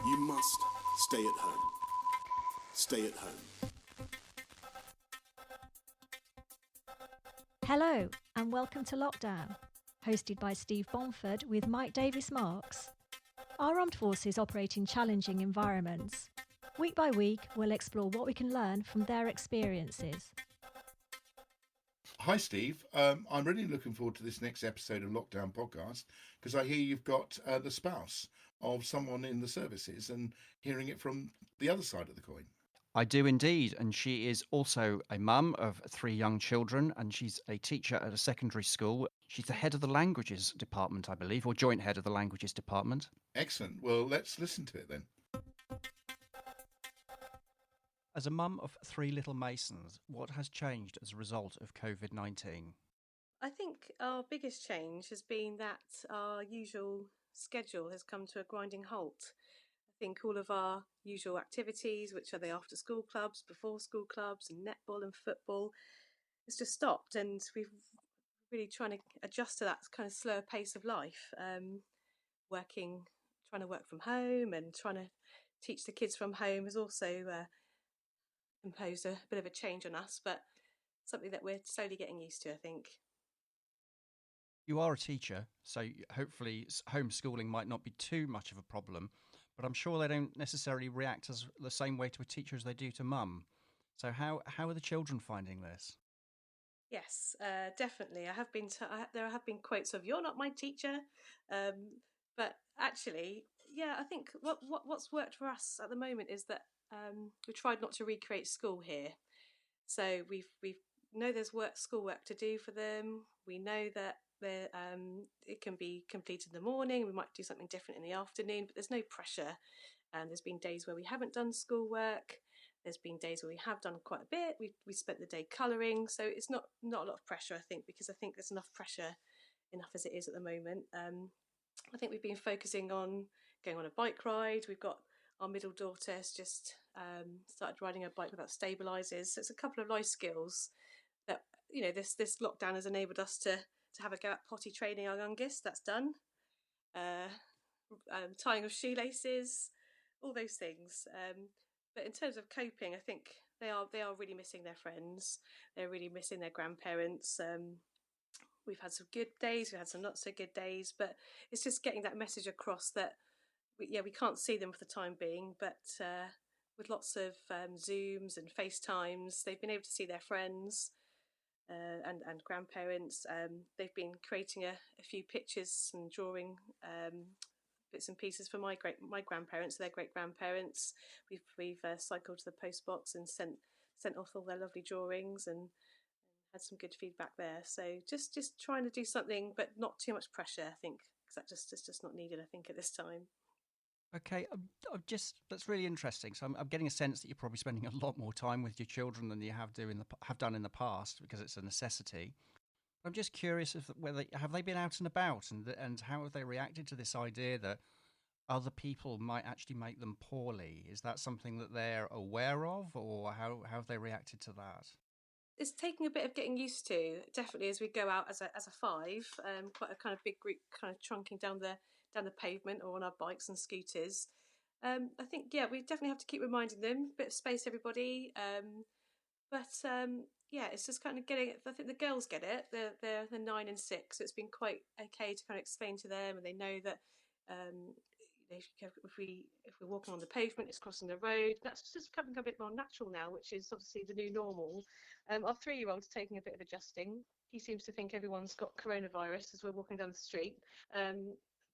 You must stay at home. Stay at home. Hello and welcome to Lockdown, hosted by Steve Bomford with Mike Davis-Marks. Our armed forces operate in challenging environments. Week by week, we'll explore what we can learn from their experiences. Hi, Steve. I'm really looking forward to this next episode of Lockdown Podcast because I hear you've got the spouse of someone in the services and hearing it from the other side of the coin. I do indeed, and she is also a mum of 3 young children, and she's a teacher at a secondary school. She's the head of the languages department, I believe, or joint head of the languages department. Excellent. Well, let's listen to it then. As a mum of 3 little Masons, what has changed as a result of COVID-19? I think our biggest change has been that our usual schedule has come to a grinding halt. I think all of our usual activities, which are the after school clubs, before school clubs and netball and football, has just stopped, and we've really trying to adjust to that kind of slower pace of life, trying to work from home and trying to teach the kids from home has also imposed a bit of a change on us, but something that we're slowly getting used to, I think. You are a teacher, so hopefully homeschooling might not be too much of a problem, but I'm sure they don't necessarily react as the same way to a teacher as they do to mum. So how are the children finding this? Yes, definitely. There have been quotes of "You're not my teacher," but actually, yeah, I think what's worked for us at the moment is that we tried not to recreate school here. So we know there's schoolwork to do for them. We know that it can be completed in the morning. We might do something different in the afternoon, but there's no pressure. And there's been days where we haven't done schoolwork. There's been days where we have done quite a bit. We spent the day colouring, so it's not a lot of pressure, I think, because I think there's enough pressure as it is at the moment. I think we've been focusing on going on a bike ride. We've got our middle daughter has just started riding a bike without stabilisers. So it's a couple of life skills that this lockdown has enabled us to have a go at potty training our youngest. That's done. Tying of shoelaces, all those things. But in terms of coping, I think they are really missing their friends. They're really missing their grandparents. We've had some good days. We've had some not so good days. But it's just getting that message across that we can't see them for the time being, but with lots of Zooms and FaceTimes, they've been able to see their friends and grandparents. They've been creating a few pictures and drawing bits and pieces for my grandparents, their great grandparents. We've cycled to the post box and sent off all their lovely drawings and had some good feedback there. So just trying to do something, but not too much pressure, I think, because it's just not needed, I think, at this time. Okay, that's really interesting. So I'm getting a sense that you're probably spending a lot more time with your children than you have done in the past because it's a necessity. I'm just curious whether have they been out and about and how have they reacted to this idea that other people might actually make them poorly? Is that something that they're aware of, or how have they reacted to that? It's taking a bit of getting used to, definitely, as we go out as a 5, quite a kind of big group, kind of trunking down the pavement or on our bikes and scooters. I think, we definitely have to keep reminding them, bit of space, everybody. Yeah, it's just kind of getting it. I think the girls get it. They're 9 and 6, so it's been quite okay to kind of explain to them, and they know that if we're walking on the pavement, it's crossing the road. That's just becoming a bit more natural now, which is obviously the new normal. Our 3-year-old's taking a bit of adjusting. He seems to think everyone's got coronavirus as we're walking down the street,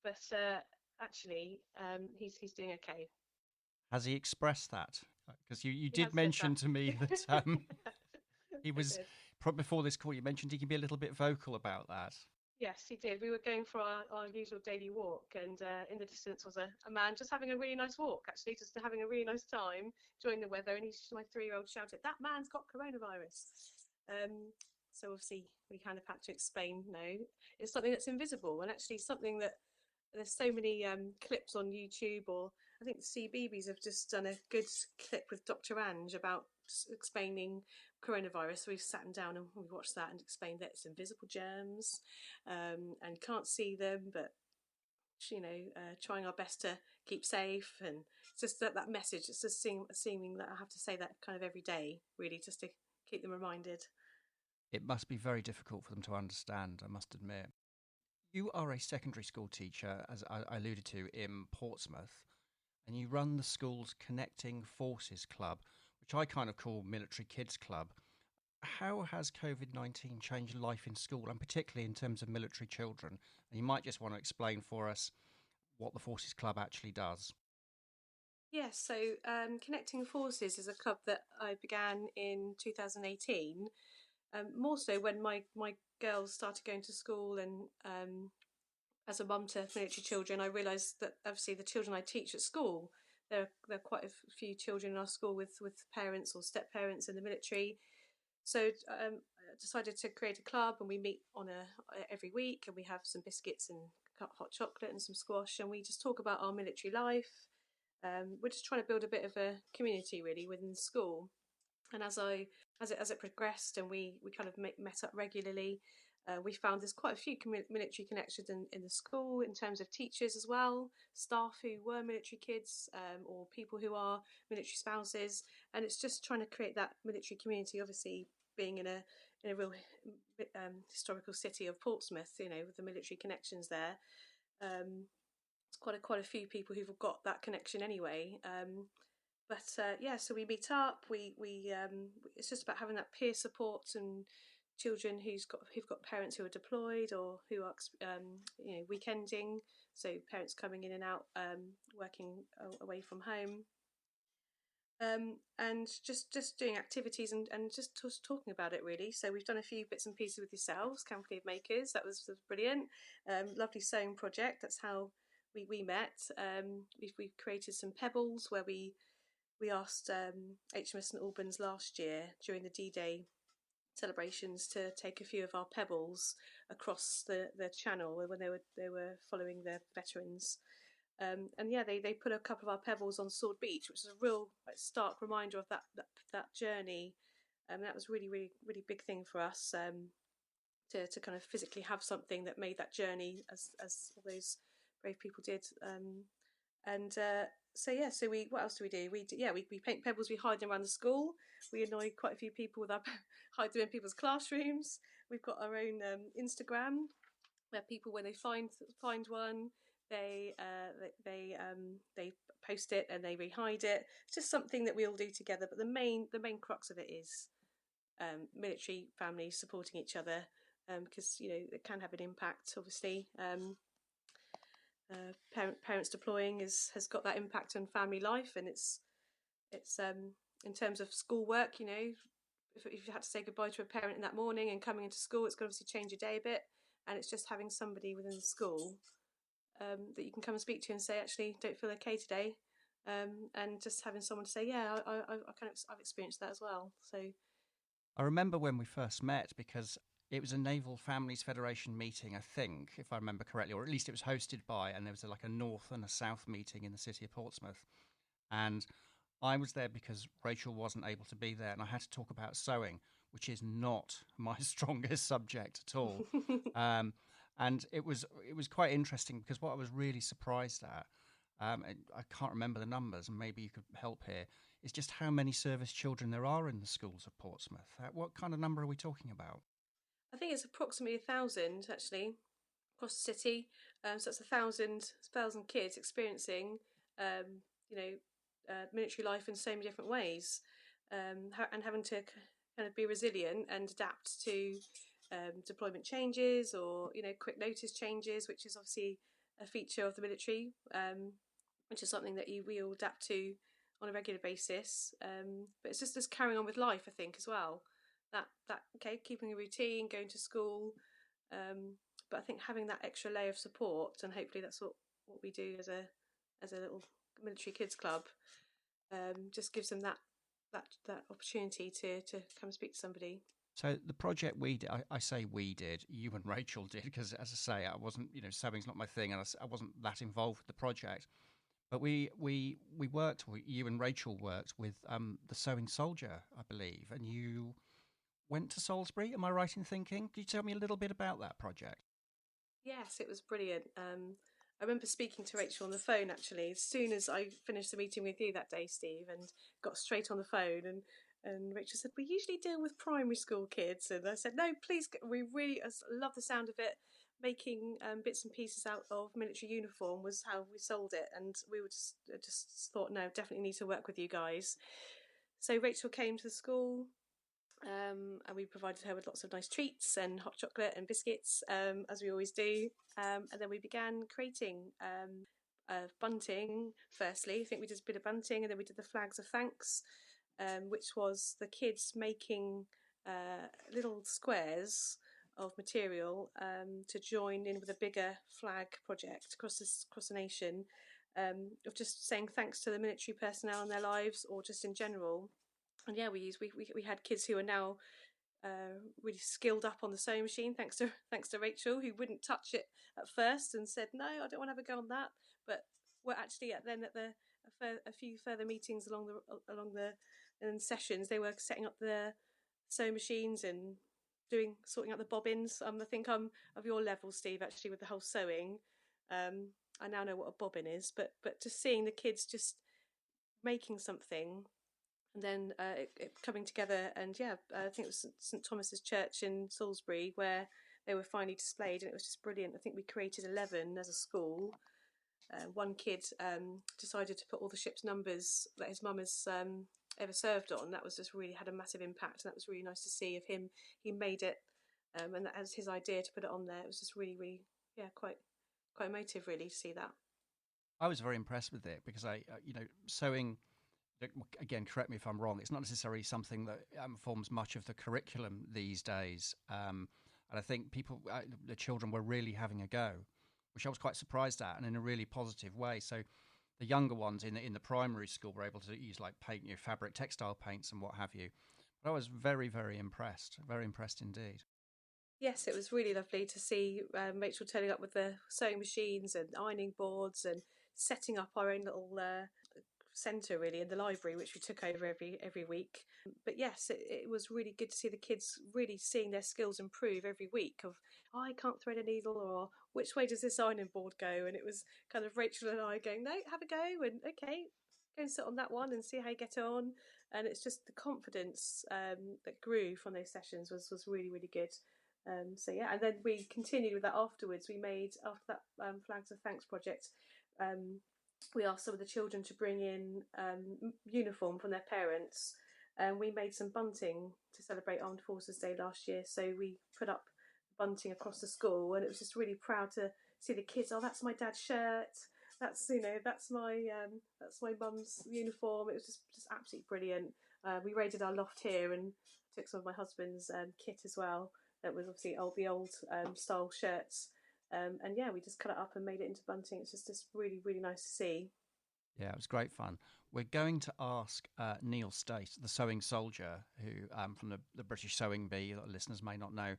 but actually, he's doing okay. Has he expressed that? Because you did mention to me that he was before this call. You mentioned he can be a little bit vocal about that. Yes, he did. We were going for our usual daily walk, and in the distance was a man just having a really nice walk, actually, just having a really nice time, enjoying the weather. And my 3-year-old shouted, "That man's got coronavirus." So obviously we kind of had to explain, no, it's something that's invisible, and actually something that there's so many clips on YouTube, or I think the CBeebies have just done a good clip with Dr. Ange about explaining coronavirus. So we've sat them down and we watched that and explained that it's invisible germs and can't see them, but trying our best to keep safe, and it's just that message. It's just seeming that I have to say that kind of every day, really, just to keep them reminded. It must be very difficult for them to understand, I must admit. You are a secondary school teacher, as I alluded to, in Portsmouth, and you run the school's Connecting Forces Club, which I kind of call Military Kids Club. How has COVID-19 changed life in school, and particularly in terms of military children? And you might just want to explain for us what the Forces Club actually does. Yes, so Connecting Forces is a club that I began in 2018, more so when my girls started going to school, and as a mum to military children, I realised that obviously the children I teach at school, there are quite a few children in our school with parents or step parents in the military. So I decided to create a club, and we meet every week, and we have some biscuits and hot chocolate and some squash, and we just talk about our military life. We're just trying to build a bit of a community really within the school. And as it progressed, and we kind of met up regularly, we found there's quite a few military connections in the school, in terms of teachers as well, staff who were military kids, or people who are military spouses. And it's just trying to create that military community. Obviously, being in a real historical city of Portsmouth, with the military connections there. It's quite a few people who've got that connection anyway. So we meet up. We it's just about having that peer support, and children who've got parents who are deployed or who are weekending. So parents coming in and out, working away from home. And just doing activities, and just talking about it really. So we've done a few bits and pieces with yourselves, Camp Cleared Makers. That was brilliant. Lovely sewing project. That's how we met. We've created some pebbles where we asked HMS St Albans last year during the D-Day celebrations to take a few of our pebbles across the channel when they were following the veterans. They put a couple of our pebbles on Sword Beach, which is a real stark reminder of that journey. That was really, really, really big thing for us, to kind of physically have something that made that journey, as all those brave people did. So what else do we do? We paint pebbles. We hide them around the school. We annoy quite a few people with our hide them in people's classrooms. We've got our own Instagram, where people, when they find one, they post it and they re-hide it. It's just something that we all do together. But the main crux of it is military families supporting each other, because it can have an impact, obviously. Parents deploying has got that impact on family life, and it's in terms of schoolwork. If you had to say goodbye to a parent in that morning and coming into school, it's going to obviously change your day a bit. And it's just having somebody within the school that you can come and speak to and say, actually, don't feel okay today, and just having someone to say, yeah, I've experienced that as well. So I remember when we first met, because it was a Naval Families Federation meeting, I think, if I remember correctly, or at least it was hosted by, and there was like a north and a south meeting in the city of Portsmouth. And I was there because Rachel wasn't able to be there, and I had to talk about sewing, which is not my strongest subject at all. And it was quite interesting, because what I was really surprised at, and I can't remember the numbers, and maybe you could help here, is just how many service children there are in the schools of Portsmouth. What kind of number are we talking about? I think it's approximately 1,000 actually across the city. So it's 1,000 kids experiencing, military life in so many different ways, and having to kind of be resilient and adapt to deployment changes, or quick notice changes, which is obviously a feature of the military, which is something that we all adapt to on a regular basis. But it's just carrying on with life, I think, as well. Keeping a routine, going to school, but I think having that extra layer of support, and hopefully that's what we do as a little military kids club, just gives them that opportunity to come and speak to somebody. So the project we did, I say we did, you and Rachel did, because as I say, I wasn't, sewing's not my thing, and I wasn't that involved with the project. But we worked, you and Rachel worked with the Sewing Soldier, I believe, and you went to Salisbury. Am I right in thinking? Could you tell me a little bit about that project? Yes, it was brilliant. I remember speaking to Rachel on the phone, actually, as soon as I finished the meeting with you that day, Steve, and got straight on the phone. And Rachel said, we usually deal with primary school kids. And I said, no, please, we really I love the sound of it. Making bits and pieces out of military uniform was how we sold it. And we were just thought, no, definitely need to work with you guys. So Rachel came to the school. And we provided her with lots of nice treats and hot chocolate and biscuits, as we always do. And then we began creating bunting, firstly. I think we did a bit of bunting, and then we did the flags of thanks, which was the kids making little squares of material to join in with a bigger flag project across the nation, of just saying thanks to the military personnel in their lives, or just in general. And yeah, we had kids who are now really skilled up on the sewing machine, thanks to Rachel, who wouldn't touch it at first and said, no, I don't want to have a go on that. But we're actually at a few further meetings along the sessions, they were setting up the sewing machines and sorting out the bobbins. I think I'm of your level, Steve, actually, with the whole sewing. I now know what a bobbin is, but just seeing the kids just making something, and then it coming together. And yeah, I think it was St Thomas's Church in Salisbury where they were finally displayed, and it was just brilliant. I think we created 11 as a school. One kid decided to put all the ship's numbers that his mum has ever served on. That was just really had a massive impact, and that was really nice to see of him. He made it, and that was his idea to put it on there. It was just really, really, yeah, quite emotive, really, to see that. I was very impressed with it because sewing. Again, correct me if I'm wrong. It's not necessarily something that forms much of the curriculum these days, and I think the children were really having a go, which I was quite surprised at, and in a really positive way. So, the younger ones in the primary school were able to use like paint, fabric, textile paints, and what have you. But I was very, very impressed indeed. Yes, it was really lovely to see Rachel turning up with the sewing machines and ironing boards and setting up our own little centre, really, in the library, which we took over every week. But yes, it was really good to see the kids really seeing their skills improve every week. Of, oh, I can't thread a needle, or which way does this ironing board go? And it was kind of Rachel and I going, no, have a go, and okay, go and sit on that one and see how you get on. And it's just the confidence that grew from those sessions was really, really good. So yeah, and then we continued with that afterwards. We made, after that Flags of Thanks project, we asked some of the children to bring in uniform from their parents, and we made some bunting to celebrate Armed Forces Day last year. So we put up bunting across the school, and it was just really proud to see the kids. Oh, that's my dad's shirt. That's that's my mum's uniform. It was just absolutely brilliant. We raided our loft here and took some of my husband's kit as well. That was obviously the old style shirts. And yeah, we just cut it up and made it into bunting. It's just really, really nice to see. Yeah, it was great fun. We're going to ask Neil State, the sewing soldier, who from the British Sewing Bee, that listeners may not know,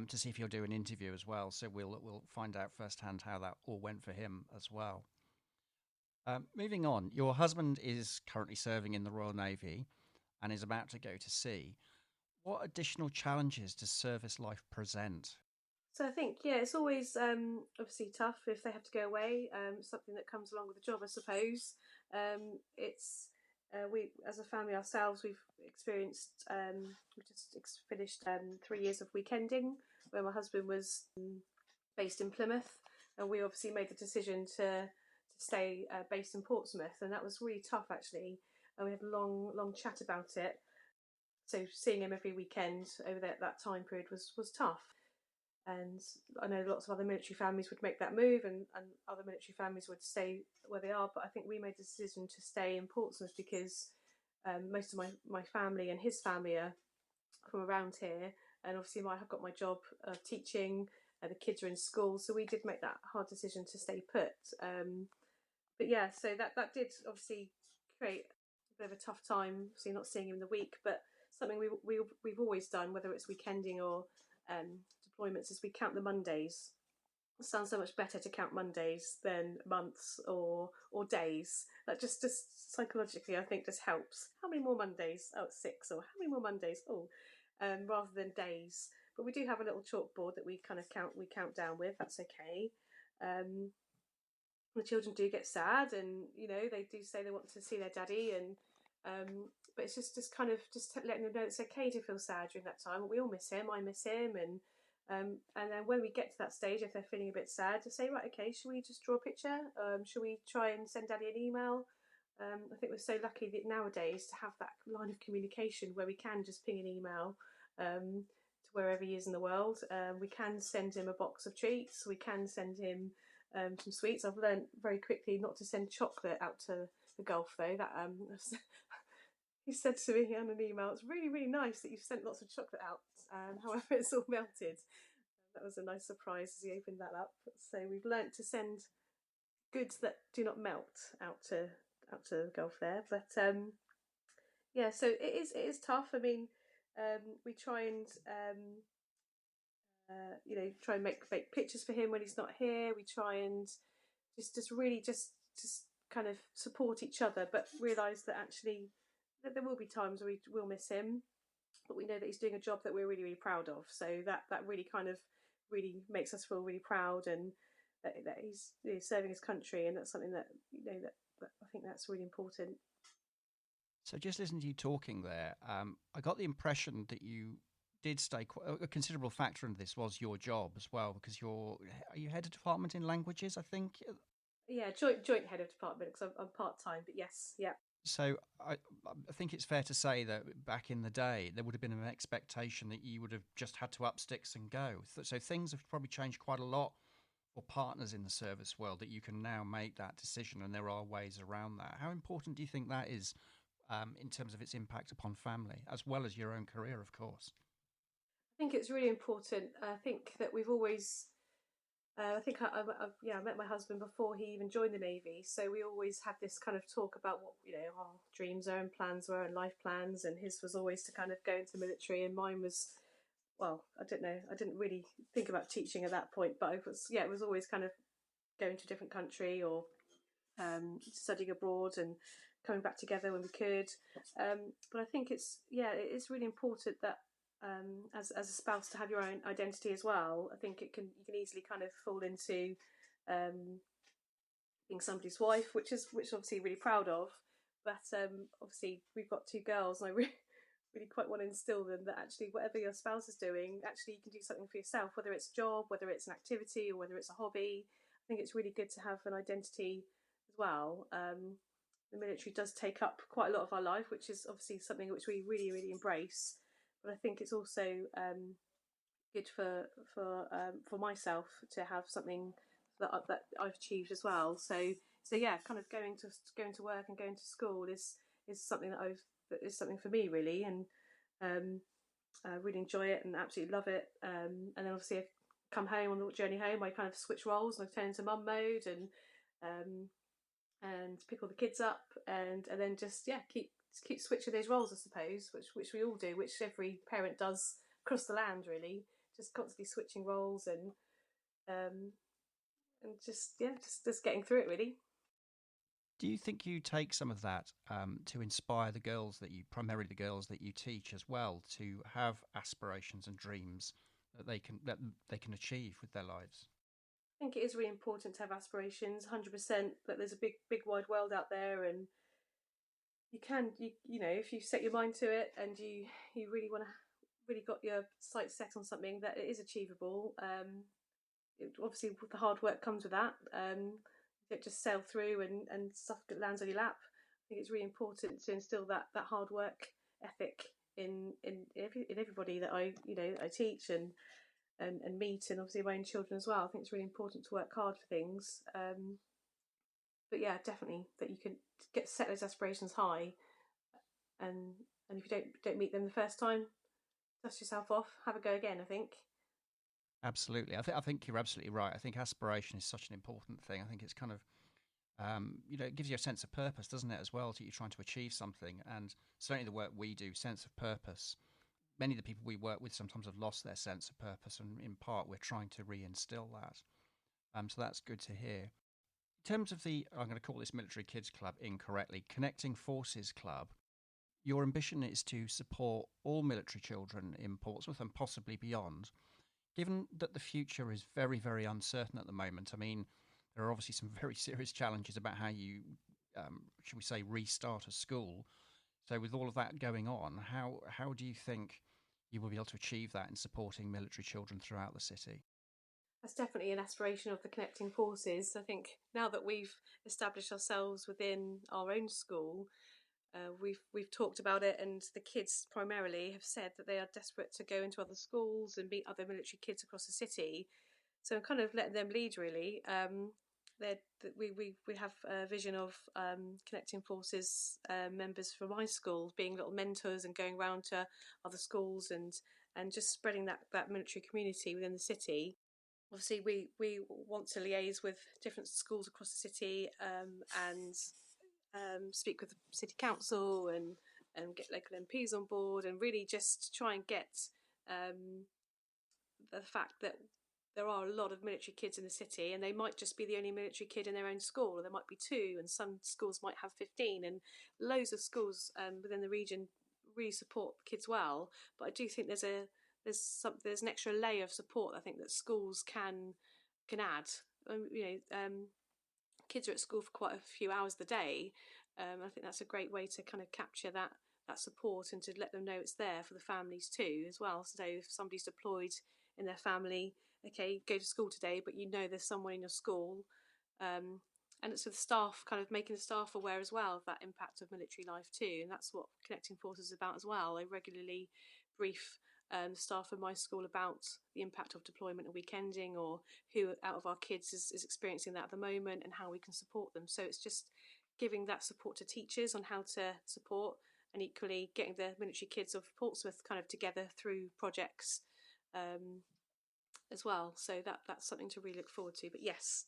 to see if he'll do an interview as well. So we'll find out firsthand how that all went for him as well. Moving on, your husband is currently serving in the Royal Navy and is about to go to sea. What additional challenges does service life present? So I think, yeah, it's always obviously tough if they have to go away. Something that comes along with the job, I suppose. We, as a family ourselves, we've experienced. We just finished 3 years of weekending, where my husband was based in Plymouth, and we obviously made the decision to stay based in Portsmouth, and that was really tough, actually. And we had a long chat about it. So seeing him every weekend over that time period was tough. And I know lots of other military families would make that move, and other military families would stay where they are. But I think we made the decision to stay in Portsmouth because most of my family and his family are from around here. And obviously I've got my job of teaching, the kids are in school. So we did make that hard decision to stay put. But yeah, so that did obviously create a bit of a tough time, obviously not seeing him in the week, but something we've always done, whether it's weekending or deployments, is we count the Mondays. It sounds so much better to count Mondays than months or days. That just psychologically, I think, just helps. How many more Mondays? Oh, it's 6. Or how many more Mondays? Oh, rather than days. But we do have a little chalkboard that we kind of count down with. That's okay. the children do get sad, and they do say they want to see their daddy, and but it's just kind of just letting them know it's okay to feel sad during that time. We all miss him. I miss him, and then when we get to that stage, if they're feeling a bit sad, to say, right, okay, should we just draw a picture? Should we try and send daddy an email? I think we're so lucky that nowadays to have that line of communication where we can just ping an email to wherever he is in the world. We can send him a box of treats. We can send him some sweets. I've learned very quickly not to send chocolate out to the Gulf, though. That he said to me on an email, "It's really, really nice that you've sent lots of chocolate out. However, it's all melted." That was a nice surprise as he opened that up. So we've learnt to send goods that do not melt out to the Gulf there. But yeah, so it is tough. I mean, we try and try and make pictures for him when he's not here. We try and just really just kind of support each other, but realise that actually that there will be times where we will miss him, but we know that he's doing a job that we're really, really proud of. So that really kind of really makes us feel really proud, and that he's serving his country, and that's something that that I think that's really important. So just listening to you talking there, I got the impression that you did stay a considerable factor in this was your job as well, because are you head of department in languages, I think? Yeah, joint head of department, because I'm part-time, but yes, yeah. So I think it's fair to say that back in the day, there would have been an expectation that you would have just had to up sticks and go. So things have probably changed quite a lot for partners in the service world, that you can now make that decision, and there are ways around that. How important do you think that is in terms of its impact upon family, as well as your own career, of course? I think it's really important. I think that we've always... I think I met my husband before he even joined the Navy, so we always had this kind of talk about what our dreams are and plans were and life plans, and his was always to kind of go into the military, and mine was, well, I don't know, I didn't really think about teaching at that point, but it was always kind of going to a different country or studying abroad and coming back together when we could. But I think it is really important that as a spouse to have your own identity as well. I think you can easily kind of fall into being somebody's wife, which obviously really proud of. But obviously we've got two girls, and I really quite want to instill them that actually whatever your spouse is doing, actually you can do something for yourself, whether it's a job, whether it's an activity, or whether it's a hobby. I think it's really good to have an identity as well. The military does take up quite a lot of our life, which is obviously something which we really, really embrace. But I think it's also good for myself to have something that I've achieved as well. So yeah, kind of going to work and going to school is something that is something for me really, and I really enjoy it and absolutely love it. And then obviously I come home on the journey home, I kind of switch roles and I turn into mum mode and pick all the kids up and then just keep switching those roles, I suppose, which we all do, which every parent does across the land really, just constantly switching roles and just getting through it really. Do you think you take some of that to inspire primarily the girls that you teach as well, to have aspirations and dreams that they can achieve with their lives? I think it is really important to have aspirations, 100%. But there's a big wide world out there, and you if you set your mind to it and you really got your sights set on something, that it is achievable. Obviously the hard work comes with that. You don't just sail through and stuff lands on your lap. I think it's really important to instill that hard work ethic in everybody that I teach and meet, and obviously my own children as well. I think it's really important to work hard for things. But yeah, definitely that you can set those aspirations high, and if you don't meet them the first time, dust yourself off, have a go again. I think. Absolutely, I think you're absolutely right. I think aspiration is such an important thing. I think it's kind of it gives you a sense of purpose, doesn't it, as well? That you're trying to achieve something, and certainly the work we do, sense of purpose. Many of the people we work with sometimes have lost their sense of purpose, and in part we're trying to reinstill that. So that's good to hear. In terms of I'm going to call this Military Kids Club incorrectly, Connecting Forces Club, your ambition is to support all military children in Portsmouth and possibly beyond. Given that the future is very, very uncertain at the moment, I mean, there are obviously some very serious challenges about how you, should we say, restart a school. So with all of that going on, how do you think you will be able to achieve that in supporting military children throughout the city? That's definitely an aspiration of the Connecting Forces. I think now that we've established ourselves within our own school, we've talked about it, and the kids primarily have said that they are desperate to go into other schools and meet other military kids across the city. So I'm kind of letting them lead, really. We have a vision of Connecting Forces members from my school being little mentors and going around to other schools and just spreading that military community within the city. Obviously, we want to liaise with different schools across the city and speak with the city council and get local MPs on board, and really just try and get the fact that there are a lot of military kids in the city, and they might just be the only military kid in their own school, or there might be two, and some schools might have 15, and loads of schools within the region really support kids well. But I do think there's an extra layer of support I think that schools can add. Kids are at school for quite a few hours a day. I think that's a great way to kind of capture that support and to let them know it's there for the families too as well. So if somebody's deployed in their family, okay, go to school today, but you know there's someone in your school. And it's with the staff, kind of making the staff aware as well of that impact of military life too. And that's what Connecting Forces is about as well. I regularly brief staff in my school about the impact of deployment and weekending, or who out of our kids is experiencing that at the moment and how we can support them. So it's just giving that support to teachers on how to support, and equally getting the military kids of Portsmouth kind of together through projects as well. So that's something to really look forward to. But yes,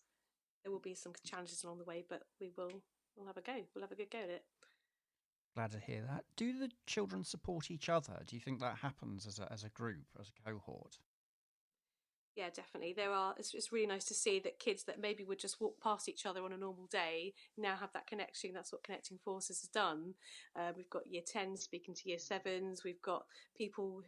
there will be some challenges along the way, but we'll have a go. We'll have a good go at it. Glad to hear that. Do the children support each other? Do you think that happens as a group, as a cohort? Yeah, definitely. It's really nice to see that kids that maybe would just walk past each other on a normal day now have that connection. That's what Connecting Forces has done. We've got year 10 speaking to year 7s. We've got people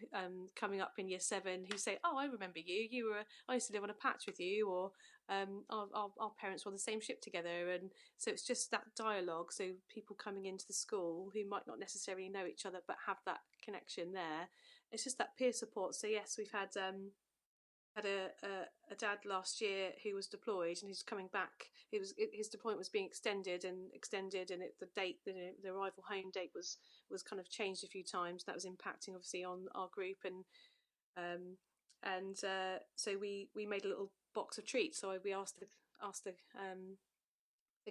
coming up in year 7 who say, "Oh, I remember you. I used to live on a patch with you," or our parents were on the same ship together. And so it's just that dialogue. So people coming into the school who might not necessarily know each other but have that connection there. It's just that peer support. So yes, we've had a dad last year who was deployed, and he's coming back. His deployment was being extended, and the date, the arrival home date was kind of changed a few times. That was impacting obviously on our group, and so we made a little box of treats. So we asked the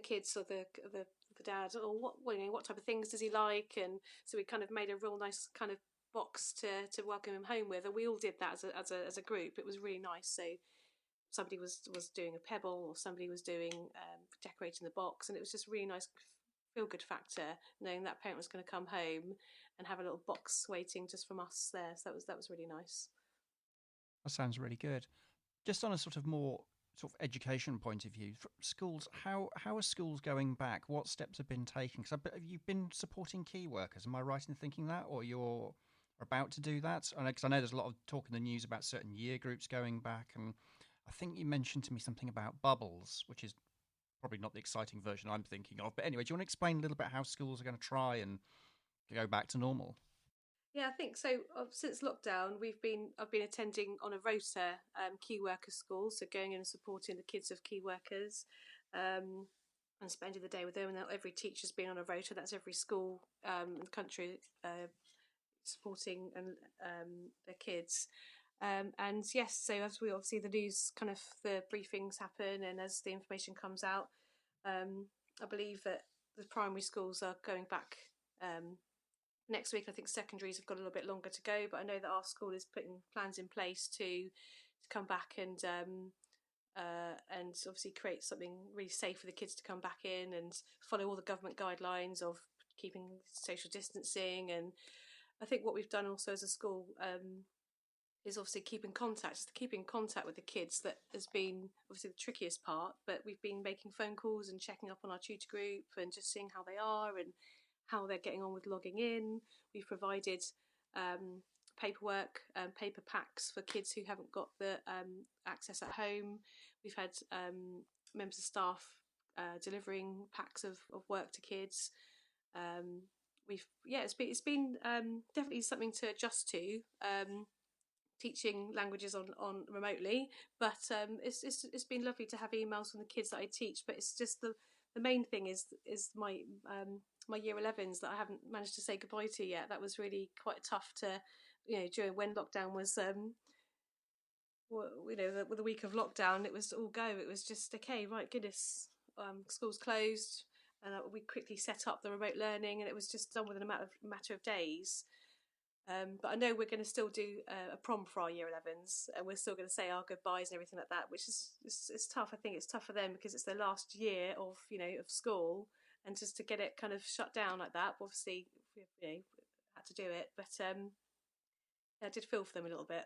kids, or the dad, or what type of things does he like, and so we kind of made a real nice kind of box to welcome him home with, and we all did that as a group. It was really nice. So somebody was doing a pebble, or somebody was doing decorating the box, and it was just really nice feel good factor knowing that parent was going to come home and have a little box waiting just from us there. So that was really nice. That sounds really good. Just on a sort of more sort of education point of view, schools, how are schools going back? What steps have been taken? Because you've been supporting key workers. Am I right in thinking that, or you're about to do that? Because I know there's a lot of talk in the news about certain year groups going back, and I think you mentioned to me something about bubbles, which is probably not the exciting version I'm thinking of. But anyway, do you want to explain a little bit how schools are going to try and go back to normal? Yeah, I think so. Since lockdown, I've been attending on a rota key worker schools, so going in and supporting the kids of key workers, and spending the day with them. And every teacher's been on a rota. That's every school in the country supporting their kids. And yes, so as we obviously the news kind of the briefings happen, and as the information comes out, I believe that the primary schools are going back next week. I think secondaries have got a little bit longer to go, but I know that our school is putting plans in place to come back and obviously create something really safe for the kids to come back in and follow all the government guidelines of keeping social distancing. And I think what we've done also as a school is obviously keeping contact with the kids. That has been obviously the trickiest part, but we've been making phone calls and checking up on our tutor group and just seeing how they are and how they're getting on with logging in. We've provided paperwork, paper packs for kids who haven't got the access at home. We've had members of staff delivering packs of work to kids. It's been definitely something to adjust to. Teaching languages on remotely, but it's been lovely to have emails from the kids that I teach. But it's just the main thing is my my year 11s that I haven't managed to say goodbye to yet. That was really quite tough to, during when lockdown was with the week of lockdown, it was all go. It was just okay, right, goodness, schools closed, and we quickly set up the remote learning, and it was just done within a matter of days. But I know we're going to still do a prom for our year 11s, and we're still going to say our goodbyes and everything like that, which is it's tough. I think it's tough for them because it's their last year of of school, and just to get it kind of shut down like that. Obviously, had to do it, but I did feel for them a little bit.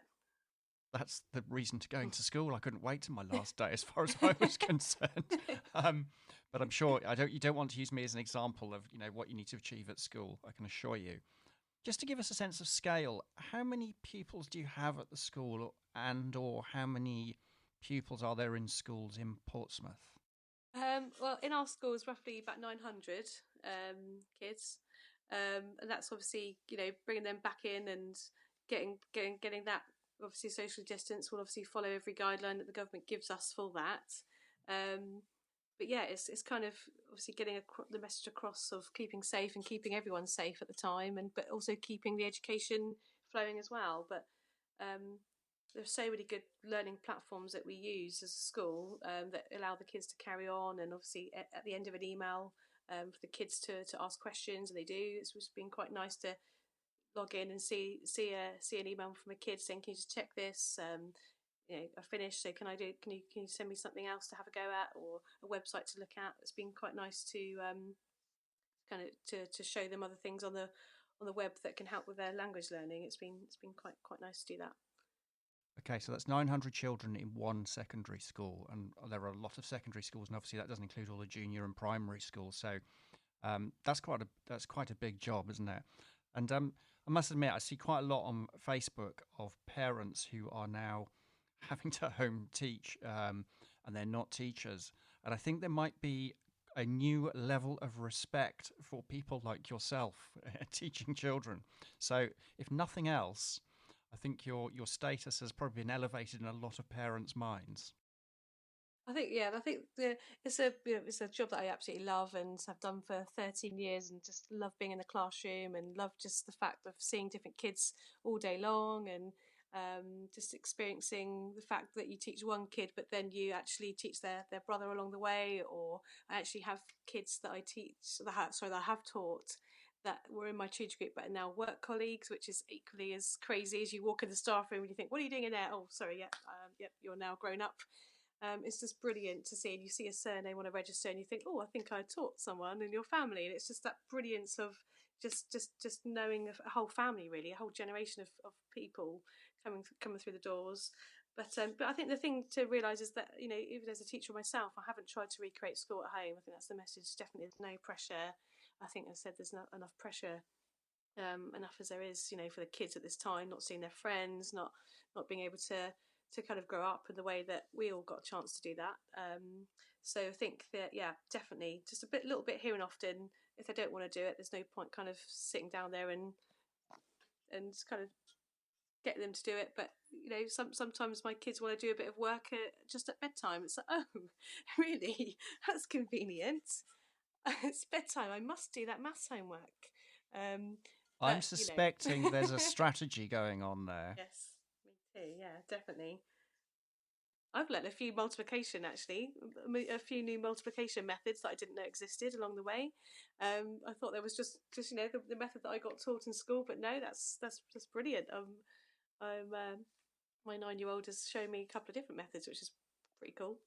That's the reason to going to school. I couldn't wait till my last day, as far as I was concerned. But I'm sure you don't want to use me as an example of what you need to achieve at school. I can assure you. Just to give us a sense of scale, how many pupils do you have at the school, or how many pupils are there in schools in Portsmouth? Well, in our school is roughly about 900 kids, and that's obviously bringing them back in and getting that. Obviously, social distance will obviously follow every guideline that the government gives us for that. But yeah, it's kind of obviously getting the message across of keeping safe and keeping everyone safe at the time, but also keeping the education flowing as well. But there's so many good learning platforms that we use as a school that allow the kids to carry on, and obviously at the end of an email for the kids to ask questions, and they do. It's just been quite nice to log in and see an email from a kid saying, "Can you just check this? I finished, so can you send me something else to have a go at, or a website to look at?" It's been quite nice to kind of to show them other things on the web that can help with their language learning. It's been quite nice to do that. Okay, so that's 900 children in one secondary school, and there are a lot of secondary schools, and obviously that doesn't include all the junior and primary schools. So that's quite a big job, isn't it? And I must admit, I see quite a lot on Facebook of parents who are now having to home teach, and they're not teachers. And I think there might be a new level of respect for people like yourself teaching children. So if nothing else, I think your status has probably been elevated in a lot of parents' minds. I think it's a job that I absolutely love and have done for 13 years, and just love being in the classroom, and love just the fact of seeing different kids all day long, and just experiencing the fact that you teach one kid, but then you actually teach their brother along the way. Or I actually have kids that I have taught that were in my tutor group but are now work colleagues, which is equally as crazy as you walk in the staff room and you think, "What are you doing in there?" "Oh, sorry, you're now grown up." It's just brilliant to see, and you see a surname on a register and you think, "Oh, I think I taught someone in your family." And it's just that brilliance of just knowing a whole family, really, a whole generation of people coming through the doors. But I think the thing to realise is that, even as a teacher myself, I haven't tried to recreate school at home. I think that's the message. Definitely, there's no pressure. I think, as I said, there's not enough pressure, enough as there is, for the kids at this time, not seeing their friends, not being able to kind of grow up in the way that we all got a chance to do that. So I think that, yeah, definitely just little bit here and often. If they don't want to do it, there's no point kind of sitting down there and kind of get them to do it. But sometimes my kids want to do a bit of work just at bedtime. It's like, oh, really? That's convenient. It's bedtime. I must do that maths homework. I'm suspecting there's a strategy going on there. Yes, me too. Yeah, definitely. I've learned a few new multiplication methods that I didn't know existed along the way. I thought there was just the method that I got taught in school, but no, that's brilliant. My 9-year-old has shown me a couple of different methods, which is pretty cool.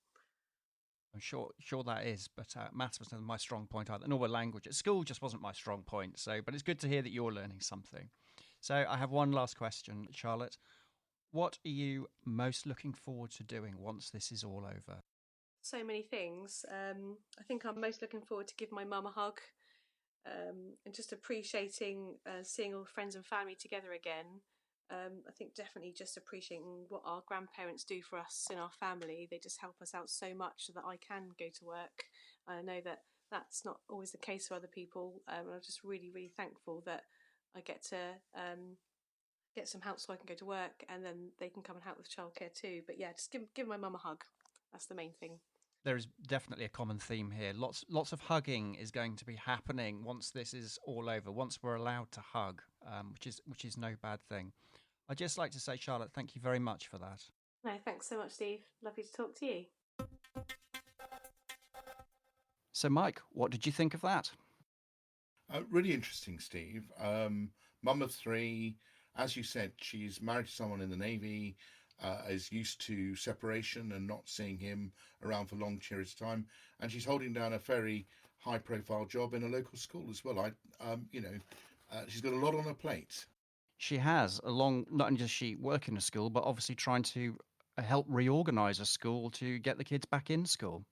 I'm sure that is, but maths was never my strong point either, nor were language. At school just wasn't my strong point. So, but it's good to hear that you're learning something. So I have one last question, Charlotte. What are you most looking forward to doing once this is all over? So many things. I think I'm most looking forward to give my mum a hug, and just appreciating seeing all friends and family together again. I think definitely just appreciating what our grandparents do for us in our family. They just help us out so much so that I can go to work. I know that that's not always the case for other people. And I'm just really, really thankful that I get to get some help so I can go to work, and then they can come and help with childcare too. But yeah, just give my mum a hug. That's the main thing. There is definitely a common theme here. Lots of hugging is going to be happening once this is all over. Once we're allowed to hug, which is no bad thing. I'd just like to say, Charlotte, thank you very much for that. No, thanks so much, Steve. Lovely to talk to you. So, Mike, what did you think of that? Really interesting, Steve. Mum of three, as you said, she's married to someone in the Navy, is used to separation and not seeing him around for long periods of time, and she's holding down a very high-profile job in a local school as well. She's got a lot on her plate. She has, along not only does she work in a school, but obviously trying to help reorganise a school to get the kids back in school.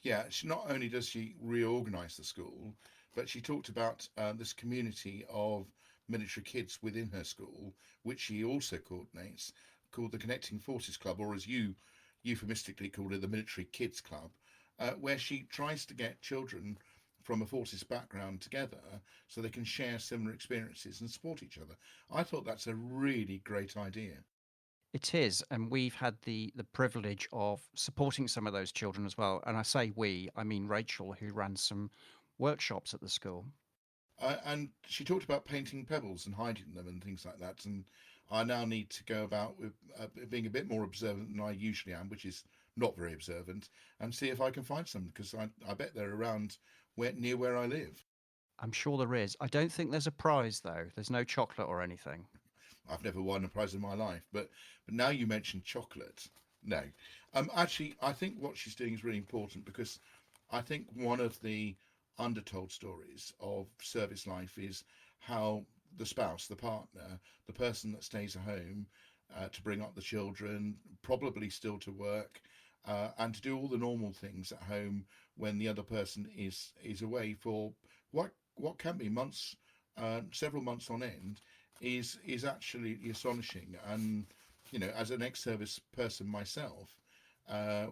Yeah, not only does she reorganise the school, but she talked about this community of military kids within her school, which she also coordinates, called the Connecting Forces Club, or as you euphemistically called it, the Military Kids Club, where she tries to get children from a forces background together so they can share similar experiences and support each other. I thought that's a really great idea. It is, and we've had the privilege of supporting some of those children as well. And I say we, I mean Rachel, who ran some workshops at the school. And she talked about painting pebbles and hiding them and things like that. And I now need to go about with being a bit more observant than I usually am, which is not very observant, and see if I can find some, because I bet they're around near where I live. I'm sure there is. I don't think there's a prize, though. There's no chocolate or anything. I've never won a prize in my life, but now you mentioned chocolate. No, actually, I think what she's doing is really important, because I think one of the undertold stories of service life is how the spouse, the partner, the person that stays at home to bring up the children, probably still to work, and to do all the normal things at home when the other person is away for what can be months, several months on end, is actually astonishing. And as an ex-service person myself,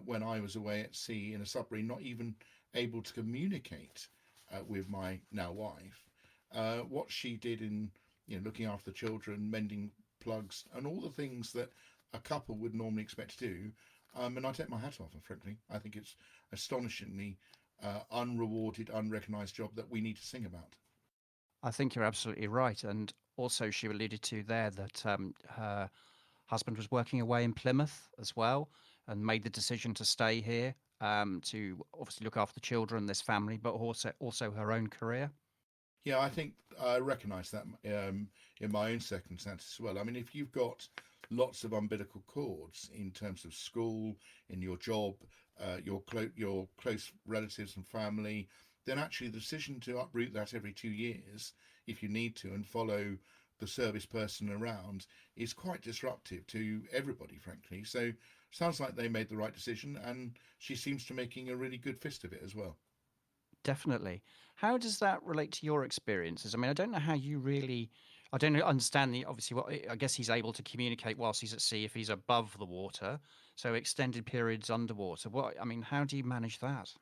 when I was away at sea in a submarine, not even able to communicate with my now wife, what she did in looking after the children, mending plugs, and all the things that a couple would normally expect to do. And I take my hat off, and frankly, I think it's astonishingly unrewarded, unrecognised job that we need to sing about. I think you're absolutely right. And also, she alluded to there that her husband was working away in Plymouth as well, and made the decision to stay here to obviously look after the children, this family, but also her own career. Yeah, I think I recognise that in my own circumstances as well. I mean, if you've got lots of umbilical cords in terms of school, in your job, your close relatives and family, then actually the decision to uproot that every 2 years, if you need to, and follow the service person around is quite disruptive to everybody, frankly. So sounds like they made the right decision, and she seems to be making a really good fist of it as well. Definitely. How does that relate to your experiences? I mean, I don't know how you really. I don't understand obviously what I guess he's able to communicate whilst he's at sea if he's above the water, so extended periods underwater. How do you manage that?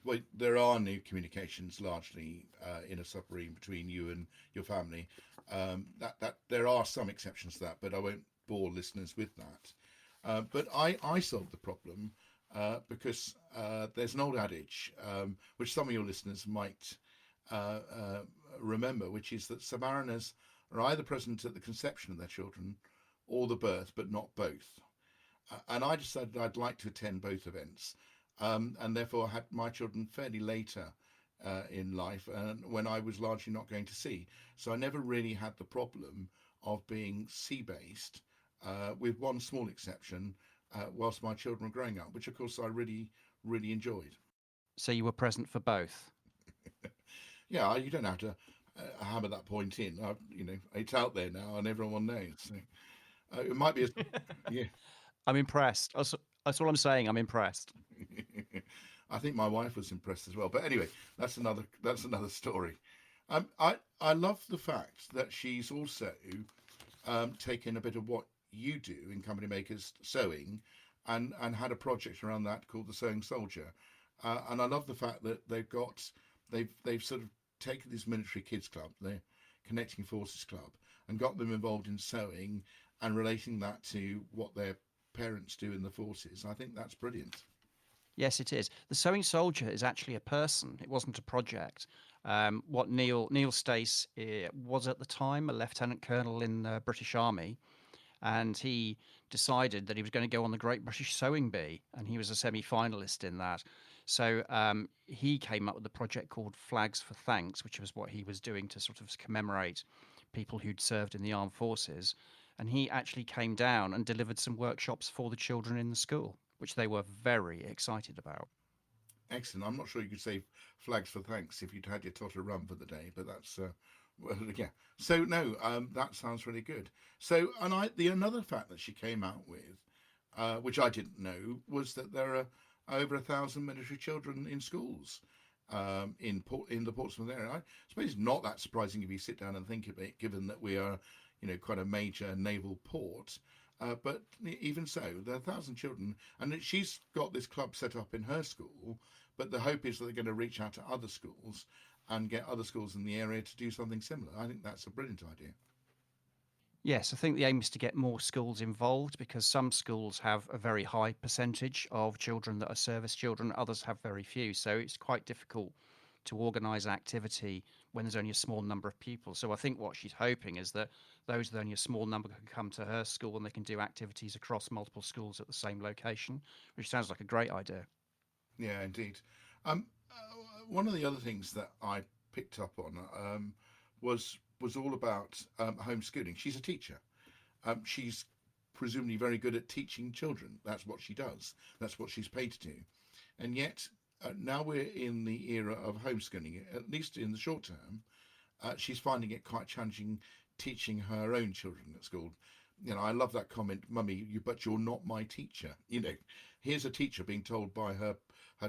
Well, there are no communications largely in a submarine between you and your family. That there are some exceptions to that, but I won't bore listeners with that. But I solved the problem because there's an old adage which some of your listeners might remember, which is that submariners are either present at the conception of their children or the birth, but not both. And I decided I'd like to attend both events. And therefore had my children fairly later in life, when I was largely not going to sea. So I never really had the problem of being sea-based, with one small exception, whilst my children were growing up, which of course I really, really enjoyed. So you were present for both? Yeah, you don't have to hammer that point in. It's out there now and everyone knows. So, it might be yeah. I'm impressed. That's all I'm saying. I'm impressed. I think my wife was impressed as well. But anyway, that's another story. I love the fact that she's also taken a bit of what you do in Company Makers sewing, and had a project around that called the Sewing Soldier, and I love the fact that they've sort of taken this military kids club, the Connecting Forces Club, and got them involved in sewing and relating that to what their parents do in the forces. I think that's brilliant. Yes, it is. The Sewing Soldier is actually a person. It wasn't a project. What Neil Stace was at the time a lieutenant colonel in the British Army, and he decided that he was going to go on the Great British Sewing Bee, and he was a semi-finalist in that. So he came up with a project called Flags for Thanks, which was what he was doing to sort of commemorate people who'd served in the armed forces. And he actually came down and delivered some workshops for the children in the school, which they were very excited about. Excellent. I'm not sure you could say Flags for Thanks if you'd had your tot of rum for the day, but that's well, yeah. So no, that sounds really good. So, and the another fact that she came out with, which I didn't know, was that there are over 1,000 military children in schools in the Portsmouth area. I suppose it's not that surprising if you sit down and think of it, given that we are, quite a major naval port. But even so, there are 1,000 children, and she's got this club set up in her school. But the hope is that they're going to reach out to other schools and get other schools in the area to do something similar. I think that's a brilliant idea. Yes, I think the aim is to get more schools involved, because some schools have a very high percentage of children that are service children, others have very few. So it's quite difficult to organise activity when there's only a small number of people. So I think what she's hoping is that those with only a small number can come to her school and they can do activities across multiple schools at the same location, which sounds like a great idea. Yeah, indeed. One of the other things that I picked up on was all about homeschooling. She's a teacher. She's presumably very good at teaching children. That's what she does. That's what she's paid to do. And yet, now we're in the era of homeschooling, at least in the short term. She's finding it quite challenging teaching her own children at school. I love that comment, "Mummy, but you're not my teacher." Here's a teacher being told by her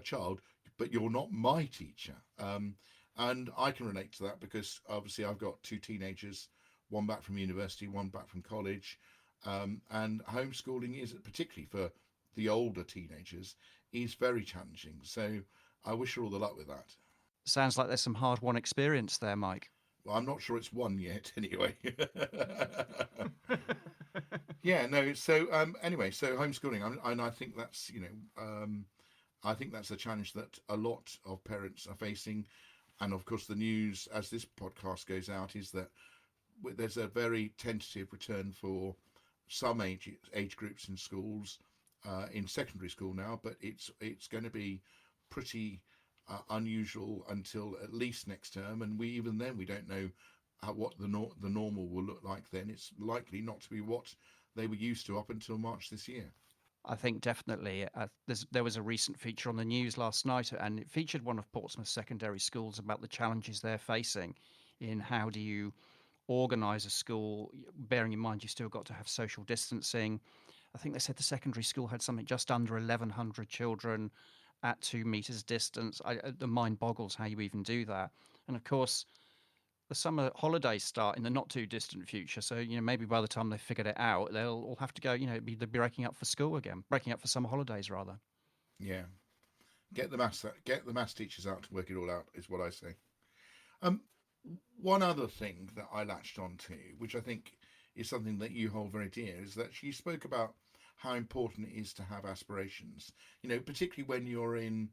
child, "But you're not my teacher." And I can relate to that because obviously I've got two teenagers, one back from university, one back from college, and homeschooling is, particularly for the older teenagers, is very challenging. So I wish her all the luck with that. Sounds like there's some hard-won experience there, Mike. Well, I'm not sure it's one yet, anyway. Yeah, no. So anyway, so homeschooling, and I think that's I think that's a challenge that a lot of parents are facing, and of course the news as this podcast goes out is that there's a very tentative return for some age groups in schools, in secondary school now, but it's going to be pretty unusual until at least next term, and even then we don't know what the normal will look like then. It's likely not to be what they were used to up until March this year. I think definitely. There was a recent feature on the news last night, and it featured one of Portsmouth secondary schools about the challenges they're facing in how do you organise a school, bearing in mind you've still got to have social distancing. I think they said the secondary school had something just under 1,100 children at 2 meters distance. The mind boggles how you even do that. And of course, the summer holidays start in the not too distant future. So, maybe by the time they've figured it out, they'll all have to go, they'll be breaking up for school again, breaking up for summer holidays rather. Yeah. Get the maths teachers out to work it all out is what I say. One other thing that I latched onto, which I think is something that you hold very dear, is that she spoke about how important it is to have aspirations. Particularly when you're in,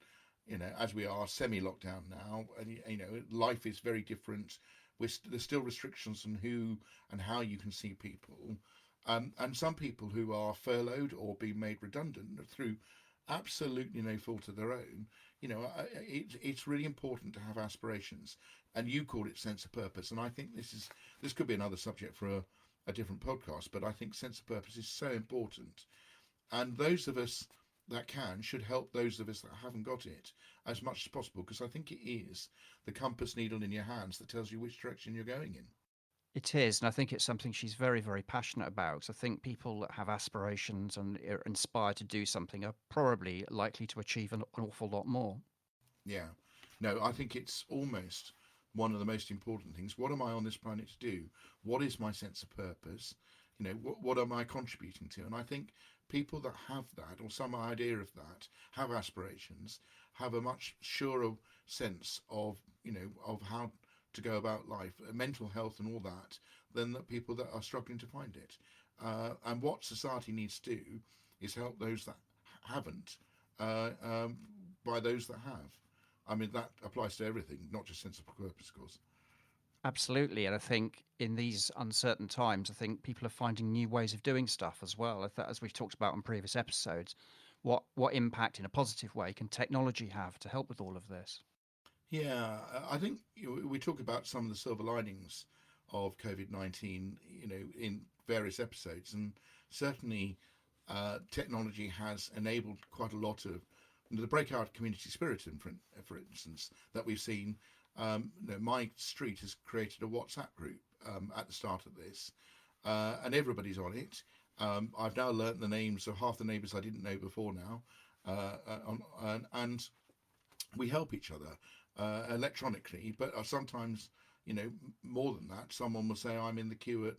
as we are semi-lockdown now, and life is very different. There's still restrictions on who and how you can see people, and some people who are furloughed or being made redundant through absolutely no fault of their own. It's really important to have aspirations, and you call it sense of purpose. And I think this could be another subject for a different podcast, but I think sense of purpose is so important, and those of us that should help those of us that haven't got it as much as possible, because I think it is the compass needle in your hands that tells you which direction you're going in. It is, and I think it's something she's very, very passionate about. I think people that have aspirations and are inspired to do something are probably likely to achieve an awful lot more. Yeah. No, I think it's almost one of the most important things. What am I on this planet to do? What is my sense of purpose? You know, what am I contributing to? And I think people that have that, or some idea of that, have aspirations, have a much surer sense of, you know, of how to go about life, mental health and all that, than the people that are struggling to find it. And what society needs to do is help those that haven't by those that have. I mean, that applies to everything, not just sense of purpose, of course. Absolutely. And I think in these uncertain times, I think people are finding new ways of doing stuff as well. As we've talked about in previous episodes, what impact in a positive way can technology have to help with all of this? Yeah, I think we talk about some of the silver linings of COVID-19, you know, in various episodes, and certainly technology has enabled quite a lot of the breakout community spirit, for instance, that we've seen. You know, my street has created a WhatsApp group at the start of this, and everybody's on it. I've now learnt the names of half the neighbours I didn't know before now, and we help each other electronically. But sometimes, you know, more than that, someone will say, "I'm in the queue at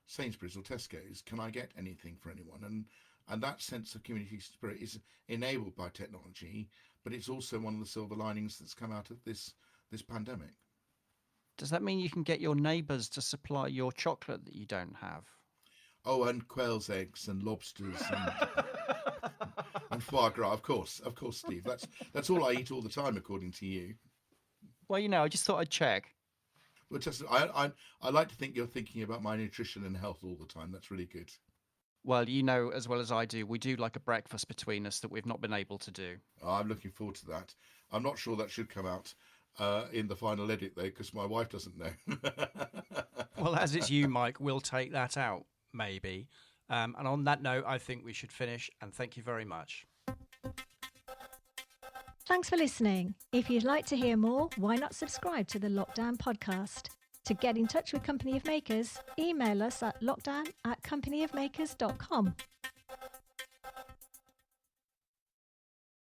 Sainsbury's or Tesco's. Can I get anything for anyone?" And that sense of community spirit is enabled by technology, but it's also one of the silver linings that's come out of this pandemic. Does that mean you can get your neighbours to supply your chocolate that you don't have? Oh, and quail's eggs and lobsters and foie gras, of course, Steve. That's all I eat all the time, according to you. Well, you know, I just thought I'd check. Well, just I like to think you're thinking about my nutrition and health all the time. That's really good. Well, you know as well as I do, we do like a breakfast between us that we've not been able to do. Oh, I'm looking forward to that. I'm not sure that should come out in the final edit, though, because my wife doesn't know. Well, as it's you, Mike, we'll take that out, maybe. And on that note, I think we should finish, and thank you very much. Thanks for listening. If you'd like to hear more, why not subscribe to the Lockdown podcast? To get in touch with Company of Makers, email us at lockdown@companyofmakers.com.